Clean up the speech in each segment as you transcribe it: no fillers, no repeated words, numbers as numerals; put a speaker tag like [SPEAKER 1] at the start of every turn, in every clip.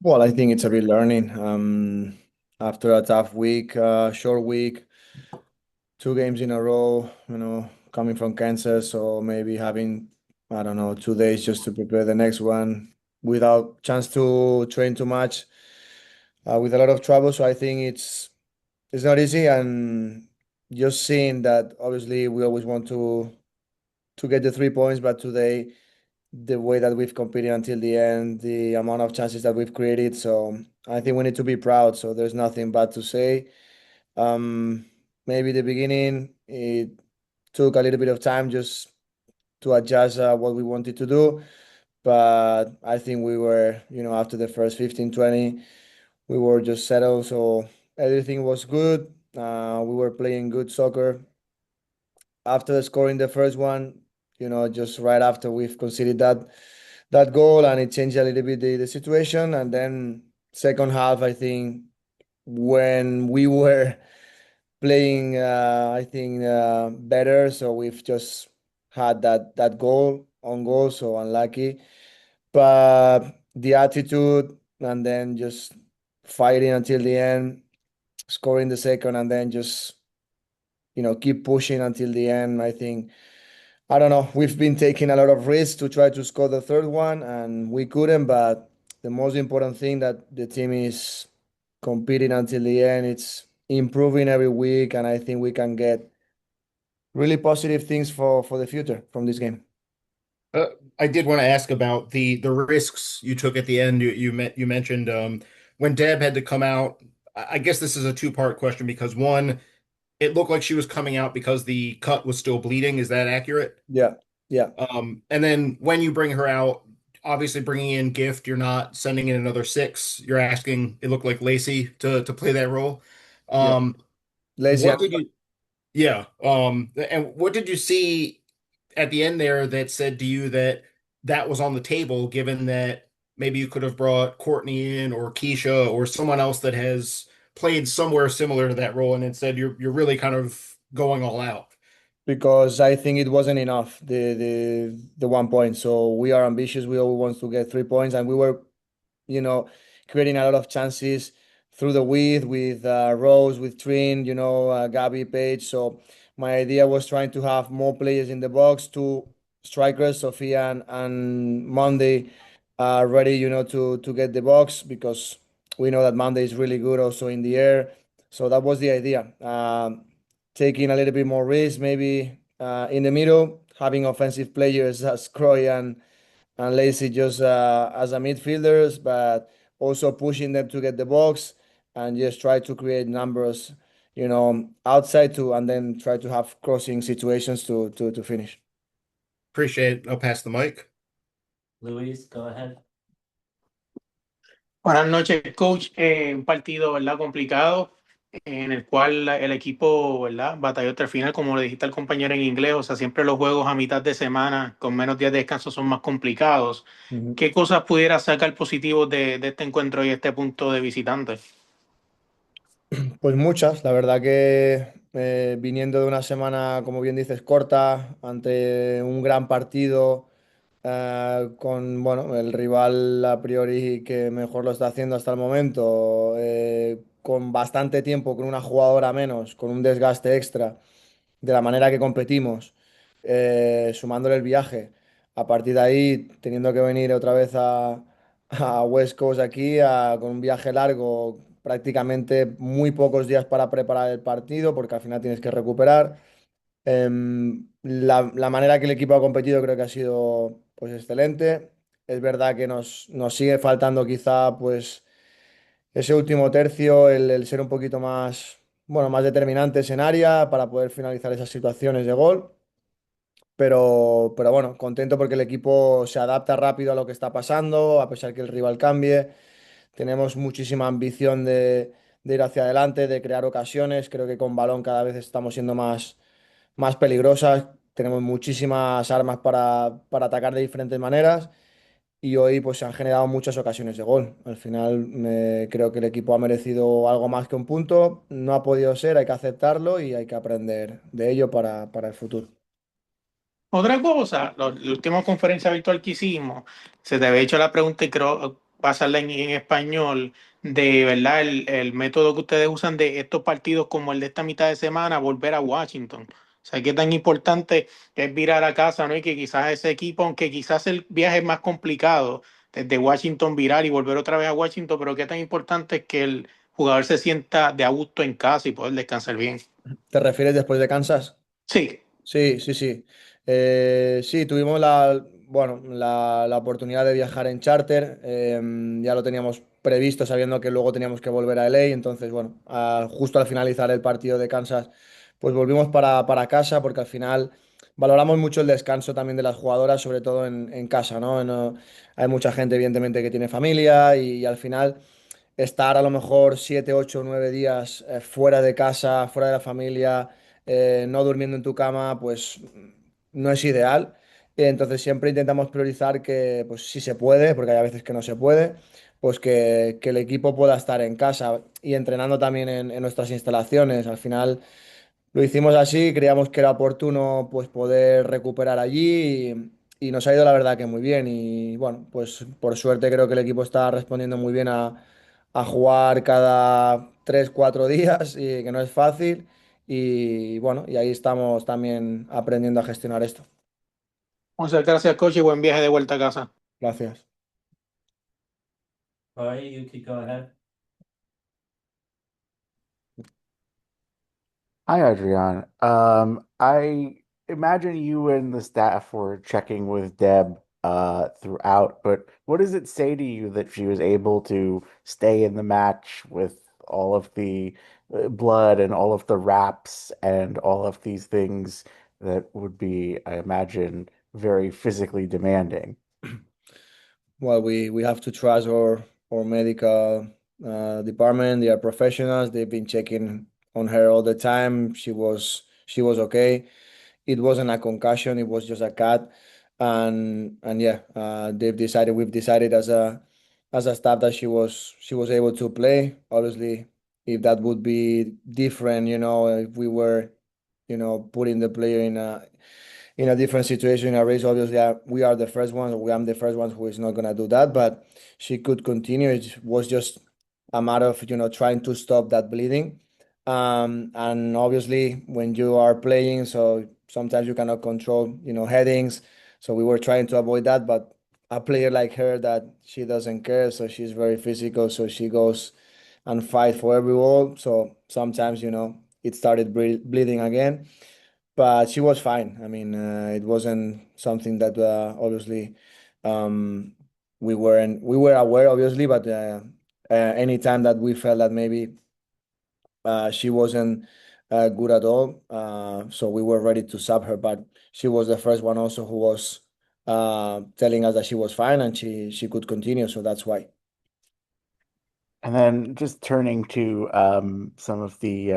[SPEAKER 1] Well, I think it's a bit learning. After a tough week, short week, 2 games in a row, coming from Kansas, so maybe having, I don't know, 2 days just to prepare the next one without chance to train too much, with a lot of trouble. So I think it's not easy, and just seeing that obviously we always want to get the 3 points, but today the way that we've competed until the end, the amount of chances that we've created. So I think we need to be proud. So there's nothing bad to say. Um, Maybe the beginning, it took a little bit of time just to adjust what we wanted to do. But I think we were, after the first 15, 20, we were just settled. So everything was good. We were playing good soccer. After scoring the first one, just right after we've conceded that goal, and it changed a little bit the situation. And then second half, I think when we were playing, I think better. So we've just had that goal on goal, so unlucky. But the attitude, and then just fighting until the end, scoring the second, and then just keep pushing until the end. I think, I don't know. We've been taking a lot of risks to try to score the third one, and we couldn't. But the most important thing that the team is competing until the end. It's improving every week, and I think we can get really positive things for the future from this game.
[SPEAKER 2] Uh, I did want to ask about the risks you took at the end. You mentioned when Deb had to come out. I guess this is a two-part question because one, it looked like she was coming out because the cut was still bleeding. Is that accurate?
[SPEAKER 1] Yeah, yeah,
[SPEAKER 2] And then when you bring her out, obviously bringing in Gift, you're not sending in another six. You're asking, it looked like Lacey to play that role.
[SPEAKER 1] yeah.
[SPEAKER 2] Um,
[SPEAKER 1] Lazy.
[SPEAKER 2] what did you, yeah. And what did you see at the end there that said to you that that was on the table, given that maybe you could have brought Courtney in or Keisha or someone else that has played somewhere similar to that role, and instead you're really kind of going all out.
[SPEAKER 1] Because I think it wasn't enough, the 1 point. So we are ambitious. We always want to get 3 points, and we were, you know, creating a lot of chances through the width with Rose, with Trin, Gabby, Page. So my idea was trying to have more players in the box, two strikers, Sophia and Monday, ready, to get the box, because we know that Monday is really good also in the air. So that was the idea. Taking a little bit more risk, maybe in the middle, having offensive players as Croix and Lacey just as a midfielders, but also pushing them to get the box and just try to create numbers, outside to, and then try to have crossing situations to finish.
[SPEAKER 2] Appreciate it. I'll pass the mic.
[SPEAKER 3] Luis, go ahead.
[SPEAKER 4] Buenas noches, coach. Un partido, ¿verdad? Complicado, en el cual el equipo, ¿verdad? Batalló hasta el final, como le dijiste al compañero en inglés. O sea, siempre los juegos a mitad de semana, con menos días de descanso, son más complicados.
[SPEAKER 1] Ujú.
[SPEAKER 4] ¿Qué cosas pudiera sacar positivos de este encuentro y este punto de visitante?
[SPEAKER 1] Pues muchas, la verdad que viniendo de una semana, como bien dices, corta, ante un gran partido, con, bueno, el rival a priori que mejor lo está haciendo hasta el momento, con bastante tiempo, con una jugadora menos, con un desgaste extra, de la manera que competimos, sumándole el viaje. A partir de ahí, teniendo que venir otra vez a West Coast aquí, con un viaje largo, prácticamente muy pocos días para preparar el partido, porque al final tienes que recuperar. La manera que el equipo ha competido creo que ha sido, pues, excelente. Es verdad que nos sigue faltando quizá, pues, ese último tercio, el ser un poquito más, bueno, más determinantes en área para poder finalizar esas situaciones de gol. Pero bueno, contento porque el equipo se adapta rápido a lo que está pasando, a pesar que el rival cambie. Tenemos muchísima ambición de ir hacia adelante, de crear ocasiones. Creo que con balón cada vez estamos siendo más peligrosas. Tenemos muchísimas armas para atacar de diferentes maneras. Y hoy pues se han generado muchas ocasiones de gol. Al final creo que el equipo ha merecido algo más que un punto. No ha podido ser, hay que aceptarlo y hay que aprender de ello para el futuro.
[SPEAKER 4] Otra cosa, la última conferencia virtual que hicimos, se te había hecho la pregunta y creo pasarla en español, de verdad el método que ustedes usan de estos partidos como el de esta mitad de semana, volver a Washington. O sea, qué tan importante es virar a casa, ¿no? Y que quizás ese equipo, aunque quizás el viaje es más complicado, desde Washington virar y volver otra vez a Washington, pero qué tan importante es que el jugador se sienta de a gusto en casa y poder descansar bien.
[SPEAKER 1] ¿Te refieres después de Kansas?
[SPEAKER 4] Sí,
[SPEAKER 1] Sí, sí, sí. Sí, tuvimos bueno, la oportunidad de viajar en charter. Ya lo teníamos previsto sabiendo que luego teníamos que volver a LA. Entonces, bueno, justo al finalizar el partido de Kansas, pues volvimos para casa porque al final valoramos mucho el descanso también de las jugadoras, sobre todo en casa, ¿no? Hay mucha gente, evidentemente, que tiene familia y al final estar a lo mejor 7, 8, 9 días fuera de casa, fuera de la familia, no durmiendo en tu cama, pues no es ideal. Entonces siempre intentamos priorizar que, pues si se puede, porque hay a veces que no se puede, pues que el equipo pueda estar en casa y entrenando también en nuestras instalaciones. Al final lo hicimos así, creíamos que era oportuno pues poder recuperar allí y nos ha ido la verdad que muy bien y bueno, pues por suerte creo que el equipo está respondiendo muy bien a jugar cada 3, 4 días y que no es fácil y bueno, y ahí estamos también aprendiendo a gestionar esto.
[SPEAKER 4] muchas gracias, coach, y buen viaje de vuelta a casa.
[SPEAKER 1] Gracias.
[SPEAKER 3] Croix, you could go ahead.
[SPEAKER 5] Hi, Adrian. I imagine you and the staff were checking with Deb throughout, but what does it say to you that she was able to stay in the match with all of the blood and all of the wraps and all of these things that would be, I imagine, very physically demanding?
[SPEAKER 1] Well, we have to trust our medical department. They are professionals. They've been checking on her all the time. She was okay. It wasn't a concussion. It was just a cut, and yeah, we've decided as a staff that she was able to play. Obviously, if that would be different, if we were, putting the player in a different situation in a race. Obviously, we are the first ones. I'm the first one who is not gonna do that. But she could continue. It was just a matter of trying to stop that bleeding. And obviously, when you are playing, so sometimes you cannot control headings. So we were trying to avoid that. But a player like her, that she doesn't care. So she's very physical. So she goes and fight for every ball. So sometimes it started bleeding again, but she was fine. I mean, it wasn't something that obviously um, we were aware, obviously, but anytime that we felt that maybe she wasn't good at all, so we were ready to sub her. But she was the first one also who was telling us that she was fine and she could continue. So that's why.
[SPEAKER 5] And then just turning to some of the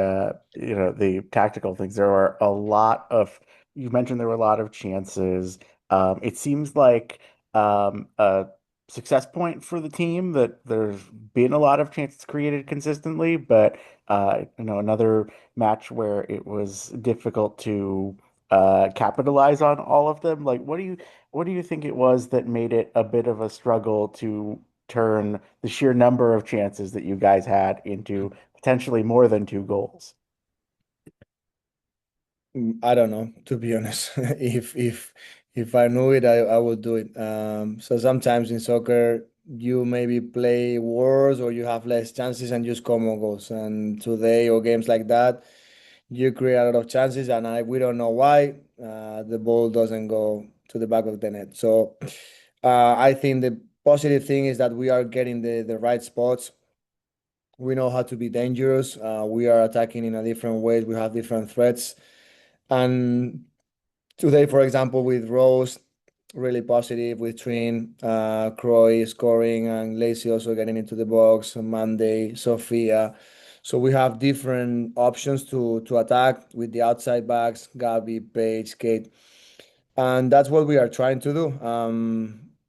[SPEAKER 5] the tactical things, there were a lot of you mentioned there were a lot of chances. It seems like a success point for the team that there's been a lot of chances created consistently, but another match where it was difficult to capitalize on all of them. Like, what do you think it was that made it a bit of a struggle to turn the sheer number of chances that you guys had into potentially more than two goals?
[SPEAKER 1] I don't know, to be honest. If I knew it, I would do it. So sometimes in soccer, you maybe play worse or you have less chances and you score more goals. And today or games like that, you create a lot of chances, and we don't know why the ball doesn't go to the back of the net. So I think the positive thing is that we are getting the right spots. We know how to be dangerous. We are attacking in a different ways. We have different threats. And today, for example, with Rose, really positive with Trin, Croix scoring, and Lacey also getting into the box on Monday, Sophia. So we have different options to attack with the outside backs, Gabby, Paige, Kate, and that's what we are trying to do.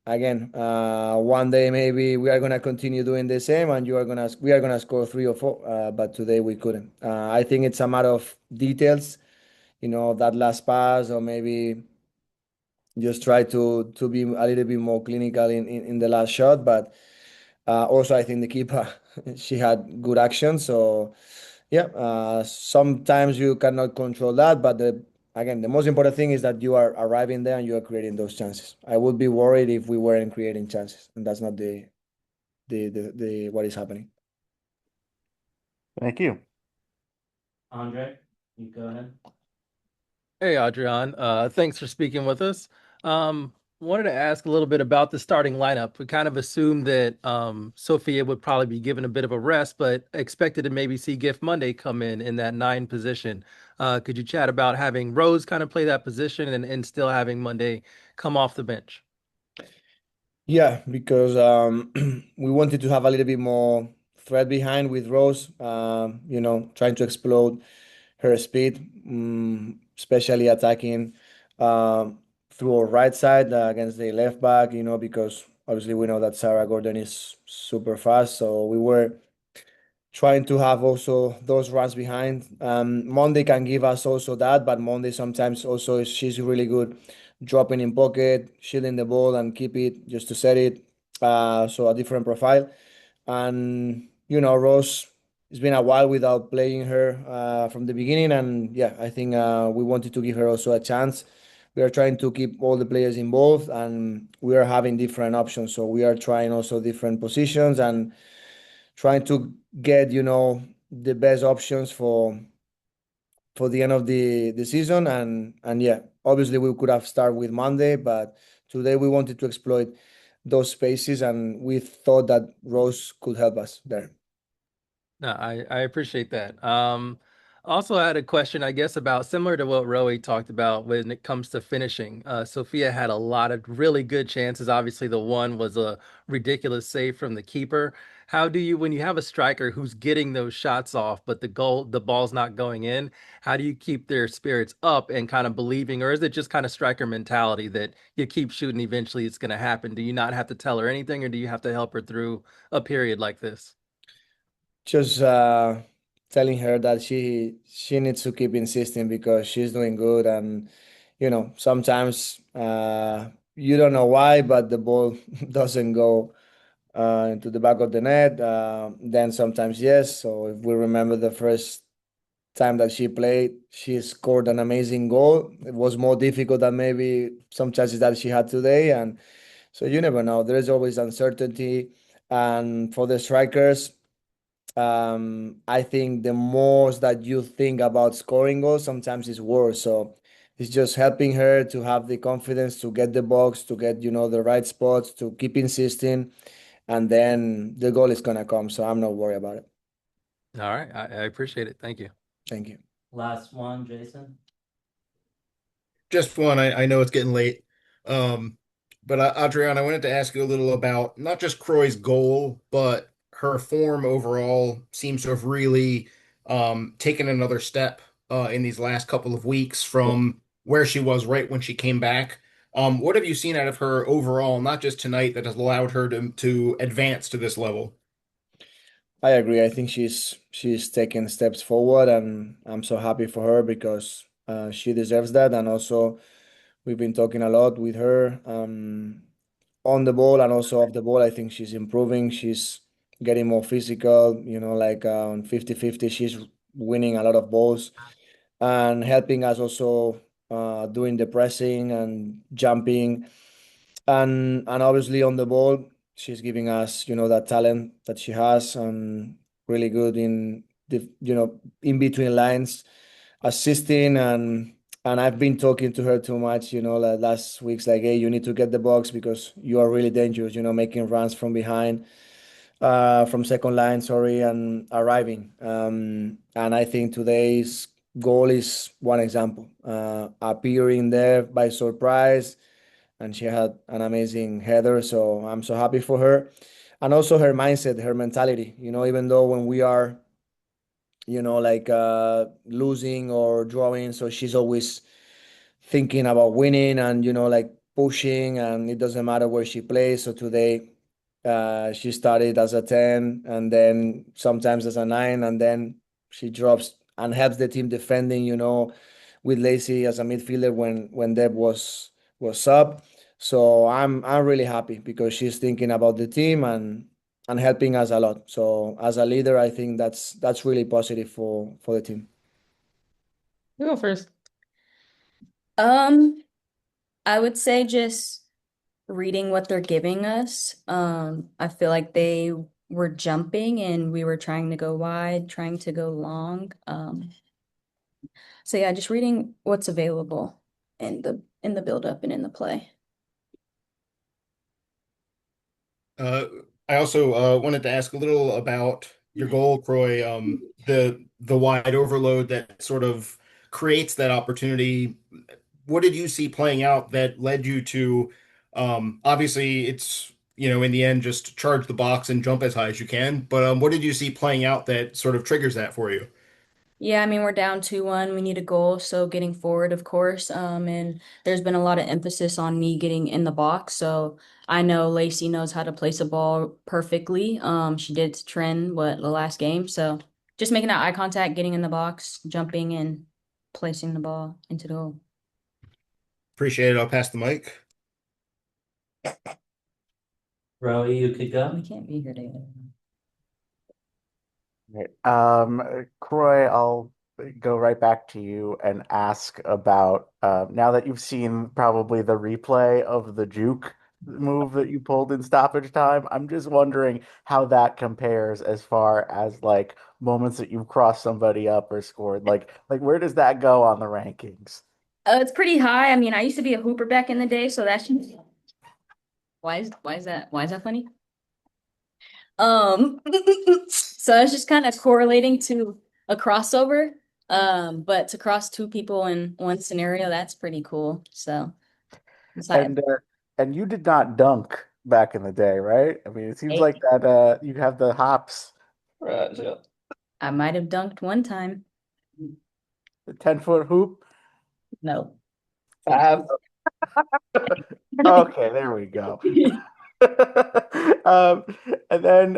[SPEAKER 1] Again, one day maybe we are gonna continue doing the same, and we are gonna score 3 or 4. But today we couldn't. I think it's a matter of details, that last pass, or maybe just try to be a little bit more clinical in the last shot. But Also, I think the keeper she had good action. So yeah, sometimes you cannot control that, but again, the most important thing is that you are arriving there and you are creating those chances. I would be worried if we weren't creating chances, and that's not the what is happening.
[SPEAKER 5] Thank you.
[SPEAKER 3] Andre, you go ahead.
[SPEAKER 6] Hey, Adrian. Thanks for speaking with us. Wanted to ask a little bit about the starting lineup. We kind of assumed that Sophia would probably be given a bit of a rest, but expected to maybe see Gift Monday come in that 9 position. Could you chat about having Rose kind of play that position and still having Monday come off the bench?
[SPEAKER 1] Yeah, because we wanted to have a little bit more threat behind with Rose, trying to explode her speed, especially attacking through our right side against the left back, because obviously we know that Sarah Gordon is super fast. So we were trying to have also those runs behind. Monday can give us also that, but Monday sometimes also she's really good dropping in pocket, shielding the ball and keep it just to set it. So a different profile. And Rose, it's been a while without playing her from the beginning, and yeah, I think we wanted to give her also a chance. We are trying to keep all the players involved, and we are having different options. So we are trying also different positions and trying to get the best options for the end of the season. And yeah, obviously we could have started with Monday, but today we wanted to exploit those spaces, and we thought that Rose could help us there.
[SPEAKER 6] No, I appreciate that. Also, I had a question, I guess, about similar to what Roe talked about when it comes to finishing. Sophia had a lot of really good chances. Obviously, the one was a ridiculous save from the keeper. How do you, when you have a striker who's getting those shots off, but the ball's not going in, how do you keep their spirits up and kind of believing, or is it just kind of striker mentality that you keep shooting, eventually it's going to happen? Do you not have to tell her anything, or do you have to help her through a period like this?
[SPEAKER 1] Just telling her that she needs to keep insisting because she's doing good. And sometimes you don't know why, but the ball doesn't go into the back of the net. Then sometimes yes. So if we remember the first time that she played, she scored an amazing goal. It was more difficult than maybe some chances that she had today. And so you never know. There is always uncertainty. And for the strikers, I think the more that you think about scoring goals, sometimes it's worse. So it's just helping her to have the confidence to get the box, to get, the right spots, to keep insisting, and then the goal is gonna come. So I'm not worried about it.
[SPEAKER 6] All right. I appreciate it. Thank you.
[SPEAKER 1] Thank you.
[SPEAKER 3] Last one, Jason.
[SPEAKER 2] Just one. I know it's getting late. Um, but Adrian, I wanted to ask you a little about not just Croix's goal, but her form overall seems to have really taken another step in these last couple of weeks from where she was right when she came back. What have you seen out of her overall, not just tonight, that has allowed her to advance to this level?
[SPEAKER 1] I agree. I think she's taking steps forward, and I'm so happy for her because she deserves that. And also, we've been talking a lot with her on the ball and also off the ball. I think she's improving. She's getting more physical. Like on 50-50, she's winning a lot of balls and helping us also doing the pressing and jumping, and obviously on the ball she's giving us that talent that she has, and really good in the in between lines assisting. And I've been talking to her too much, like last week's, like, hey, you need to get the box because you are really dangerous, making runs from behind, from second line, sorry, and arriving. And I think today's goal is one example, appearing there by surprise, and she had an amazing header. So I'm so happy for her, and also her mindset, her mentality. Even though when we are, like losing or drawing, so she's always thinking about winning and like pushing, and it doesn't matter where she plays. So today she started as a 10 and then sometimes as a 9, and then she drops and helps the team defending, with Lacey as a midfielder when Deb was up. So I'm really happy because she's thinking about the team, helping us a lot. So as a leader, I think that's really positive for the team.
[SPEAKER 7] You go first.
[SPEAKER 8] I would say just reading what they're giving us. I feel like they were jumping and we were trying to go wide, trying to go long. So yeah, just reading what's available in the build up and in the play.
[SPEAKER 2] I also wanted to ask a little about your goal, Croix. The wide overload that sort of creates that opportunity. What did you see playing out that led you to, obviously it's, in the end, just charge the box and jump as high as you can. But what did you see playing out that sort of triggers that for you?
[SPEAKER 8] Yeah, I mean, we're down 2-1. We need a goal, so getting forward, of course. And there's been a lot of emphasis on me getting in the box. So I know Lacey knows how to place a ball perfectly. She did to Trin, the last game. So just making that eye contact, getting in the box, jumping and placing the ball into the goal.
[SPEAKER 2] Appreciate it. I'll pass the mic.
[SPEAKER 3] Rowie, you could go.
[SPEAKER 8] We can't be here together.
[SPEAKER 5] Right. Croy, I'll go right back to you and ask about now that you've seen probably the replay of the juke move that you pulled in stoppage time. I'm just wondering how that compares as far as like moments that you've crossed somebody up or scored. Like where does that go on the rankings?
[SPEAKER 8] It's pretty high. I mean, I used to be a hooper back in the day, so that's why is that funny? So it's just kind of correlating to a crossover. But to cross two people in one scenario, that's pretty cool. So it's like
[SPEAKER 5] And you did not dunk back in the day, right? I mean, it seems like that you have the hops,
[SPEAKER 7] Right, yeah.
[SPEAKER 8] I might have dunked one time.
[SPEAKER 5] the 10-foot hoop.
[SPEAKER 8] No.
[SPEAKER 7] 5.
[SPEAKER 5] Okay, there we go. Um, and then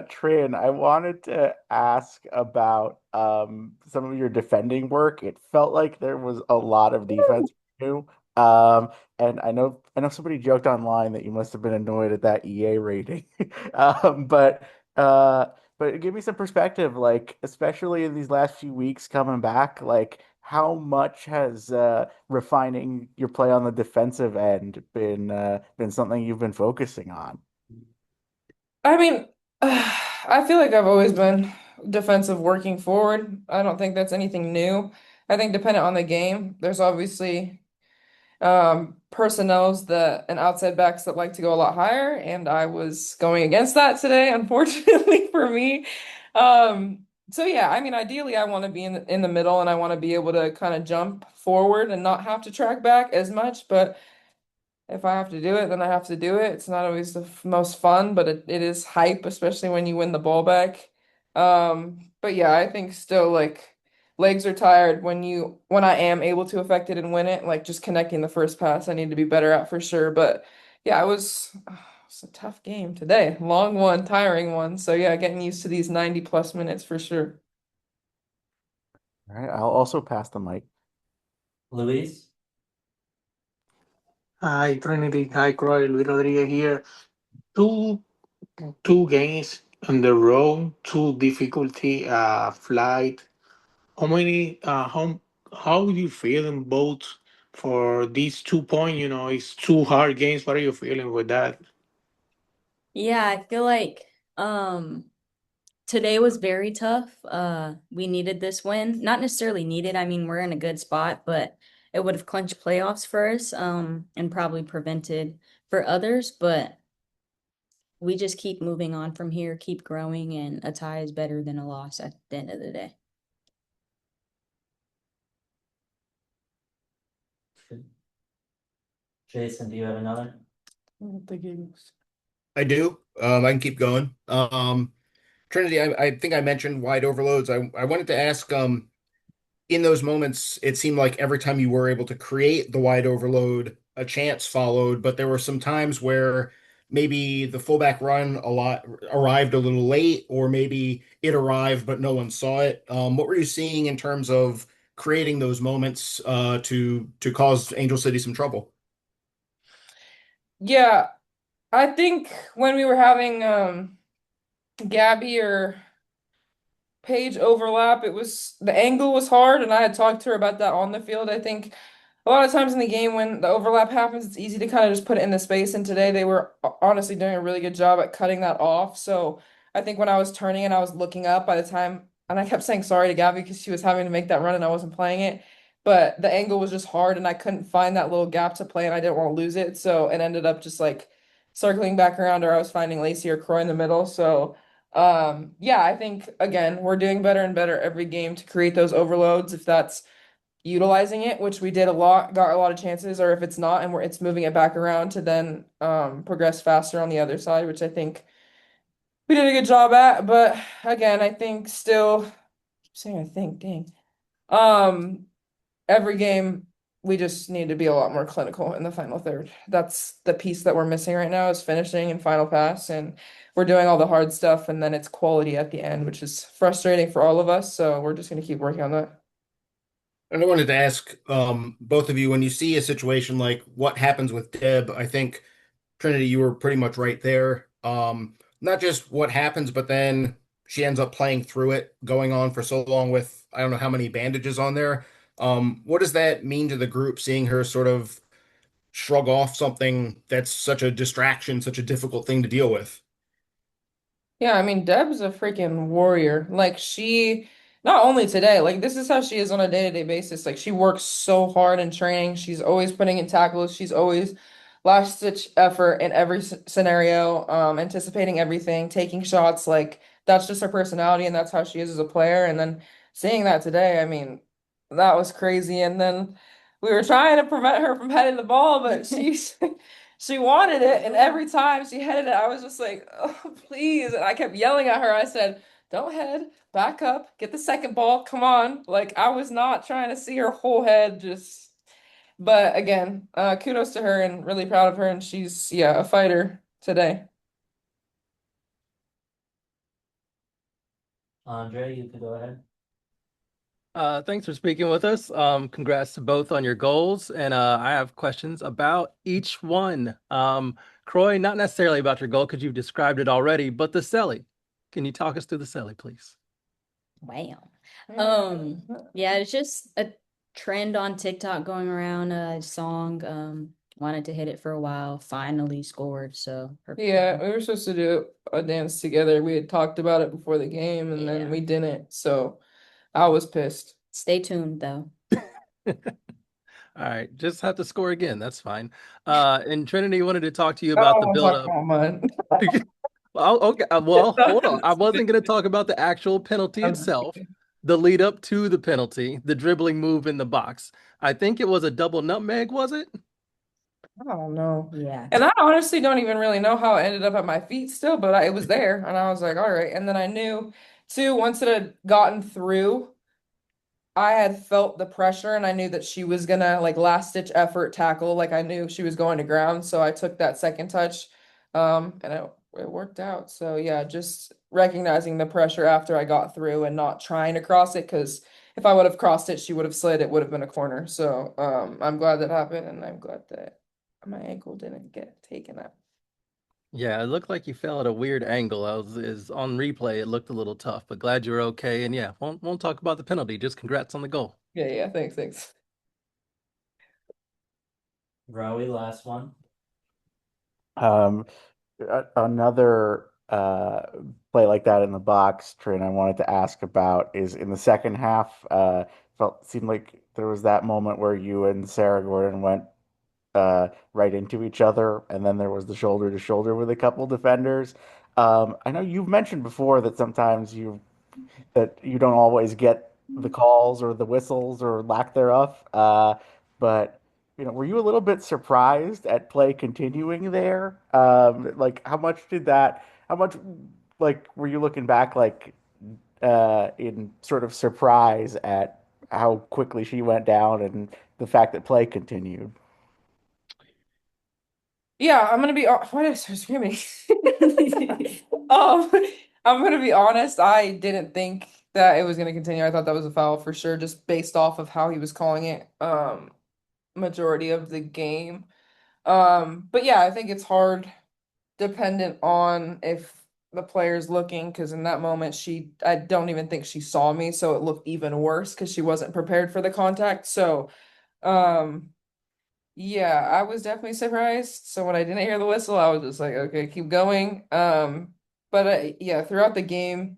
[SPEAKER 5] Trin, I wanted to ask about some of your defending work. It felt like there was a lot of defense for you. And I know somebody joked online that you must have been annoyed at that EA rating. Um, but uh but give me some perspective, like especially in these last few weeks coming back, like how much has refining your play on the defensive end been something you've been focusing on?
[SPEAKER 7] I mean, I feel like I've always been defensive working forward. I don't think that's anything new. I think dependent on the game, there's obviously personnels that and outside backs that like to go a lot higher, and I was going against that today, unfortunately for me. So yeah, I mean, ideally, I want to be in the middle, and I want to be able to kind of jump forward and not have to track back as much. But if I have to do it, then I have to do it. It's not always the most fun, but it is hype, especially when you win the ball back. But yeah, I think still like legs are tired when I am able to affect it and win it, like just connecting the first pass, I need to be better at for sure. But yeah, it's a tough game today. Long one, tiring one. So yeah, getting used to these 90 plus minutes for sure.
[SPEAKER 5] All right, I'll also pass the mic.
[SPEAKER 3] Luis?
[SPEAKER 4] Hi, Trinity. Hi, Croy. Luis Rodriguez here. Two two games on the road, two difficulty flight. How many how you feeling both for these 2 points? It's two hard games. What are you feeling with that?
[SPEAKER 8] Yeah, I feel like today was very tough. We needed this win. Not necessarily needed. I mean, we're in a good spot, but it would have clinched playoffs for us, and probably prevented for others. But we just keep moving on from here, keep growing, and a tie is better than a loss at the end of the day.
[SPEAKER 3] Jason, do you have another?
[SPEAKER 2] I do. I can keep going. Trinity, I think I mentioned wide overloads. I wanted to ask, in those moments, it seemed like every time you were able to create the wide overload, a chance followed, but there were some times where maybe the fullback run arrived a little late, or maybe it arrived but no one saw it. What were you seeing in terms of creating those moments to cause Angel City some trouble?
[SPEAKER 7] Yeah, I think when we were having Gabby or Paige overlap. The angle was hard, and I had talked to her about that on the field. I think a lot of times in the game when the overlap happens, it's easy to kind of just put it in the space. And today they were honestly doing a really good job at cutting that off. So I think when I was turning and I was looking up by the time, and I kept saying sorry to Gabby because she was having to make that run and I wasn't playing it. But the angle was just hard and I couldn't find that little gap to play and I didn't want to lose it. So it ended up just like circling back around, or I was finding Lacey or Croix in the middle. So yeah, I think again, we're doing better and better every game to create those overloads if that's utilizing it, which we did a lot, got a lot of chances, or if it's not and it's moving it back around to then progress faster on the other side, which I think we did a good job at. But again, I think still keep saying I think, dang. Um every game we just need to be a lot more clinical in the final third. That's the piece that we're missing right now is finishing and final pass, and we're doing all the hard stuff and then it's quality at the end, which is frustrating for all of us. So we're just gonna keep working on that.
[SPEAKER 2] And I wanted to ask both of you, when you see a situation like what happens with Deb, I think Trinity, you were pretty much right there. Not just what happens, but then she ends up playing through it, going on for so long with I don't know how many bandages on there. What does that mean to the group, seeing her sort of shrug off something that's such a distraction, such a difficult thing to deal with?
[SPEAKER 7] Yeah, I mean, Deb's a freaking warrior. Like she, not only today, like this is how she is on a day-to-day basis. Like she works so hard in training. She's always putting in tackles. She's always last ditch effort in every scenario, anticipating everything, taking shots. Like that's just her personality and that's how she is as a player. And then seeing that today, I mean, that was crazy. And then we were trying to prevent her from heading the ball, but she wanted it, and every time she headed it, I was just like, oh, please. And I kept yelling at her. I said, don't head, back up, get the second ball, come on. Like, I was not trying to see her whole head just. But again, kudos to her and really proud of her. And she's, yeah, a fighter today.
[SPEAKER 3] Andre, you could go ahead.
[SPEAKER 6] Thanks for speaking with us. Congrats to both on your goals, and I have questions about each one. Croy, not necessarily about your goal because you've described it already, but the celly. Can you talk us through the celly, please?
[SPEAKER 8] Wow. Yeah, it's just a trend on TikTok going around, a song. Wanted to hit it for a while, finally scored. So
[SPEAKER 7] Yeah, we were supposed to do a dance together. We had talked about it before the game and then
[SPEAKER 8] Yeah.
[SPEAKER 7] we didn't. So I was pissed.
[SPEAKER 8] Stay tuned though.
[SPEAKER 6] All right, just have to score again. That's fine. And Trinity wanted to talk to you
[SPEAKER 7] I
[SPEAKER 6] about
[SPEAKER 7] don't
[SPEAKER 6] the
[SPEAKER 7] want to talk
[SPEAKER 6] build-up.
[SPEAKER 7] about mine.
[SPEAKER 6] Well, okay. Well, hold on. I wasn't going to talk about the actual penalty
[SPEAKER 7] I'm just
[SPEAKER 6] itself,
[SPEAKER 7] kidding.
[SPEAKER 6] the lead up to the penalty, the dribbling move in the box. I think it was a double nutmeg, was it?
[SPEAKER 7] I don't know.
[SPEAKER 8] Yeah.
[SPEAKER 7] And I honestly don't even really know how it ended up at my feet still, but it was there. And I was like, all right. And then I knew too, once it had gotten through, I had felt the pressure and I knew that she was gonna like last ditch effort tackle. Like I knew she was going to ground. So I took that second touch. And it worked out. So yeah, just recognizing the pressure after I got through and not trying to cross it, because if I would have crossed it, she would have slid, it would have been a corner. So I'm glad that happened and I'm glad that my ankle didn't get taken out.
[SPEAKER 6] Yeah, it looked like you fell at a weird angle. Is on replay, it looked a little tough, but glad you're okay. And yeah, won't talk about the penalty. Just congrats on the goal.
[SPEAKER 7] Yeah, thanks.
[SPEAKER 3] Rowie, last one.
[SPEAKER 5] Um, Another play like that in the box, Trin, I wanted to ask about is in the second half. Seemed like there was that moment where you and Sarah Gordon went right into each other, and then there was the shoulder to shoulder with a couple defenders. I know you've mentioned before that sometimes you don't always get the calls or the whistles or lack thereof. But were you a little bit surprised at play continuing there? Like how much like were you looking back like in sort of surprise at how quickly she went down and the fact that play continued?
[SPEAKER 7] Yeah, I'm gonna be. Why did I start screaming? Um, I'm gonna be honest. I didn't think that it was gonna continue. I thought that was a foul for sure, just based off of how he was calling it. Majority of the game. But yeah, I think it's hard, dependent on if the players looking, because in that moment I don't even think she saw me, so it looked even worse because she wasn't prepared for the contact. So um yeah, I was definitely surprised. So when I didn't hear the whistle, I was just like, okay, keep going. But yeah, throughout the game,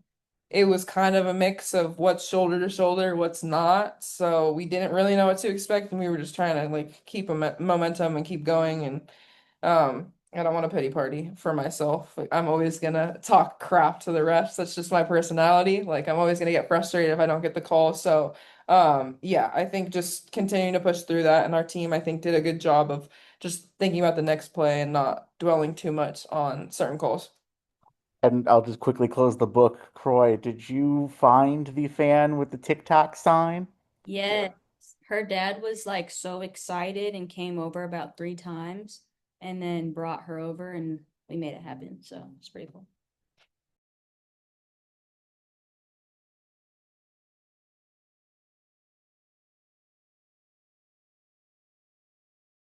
[SPEAKER 7] it was kind of a mix of what's shoulder to shoulder, what's not. So we didn't really know what to expect, and we were just trying to like keep a momentum and keep going. And I don't want a pity party for myself. Like, I'm always gonna talk crap to the refs. That's just my personality. Like I'm always gonna get frustrated if I don't get the call. So yeah, I think just continuing to push through that, and our team I think did a good job of just thinking about the next play and not dwelling too much on certain calls.
[SPEAKER 5] And I'll just quickly close the book. Croy, did you find the fan with the TikTok sign?
[SPEAKER 8] Yes. Her dad was like so excited and came over about 3 times and then brought her over and we made it happen. So it's pretty cool.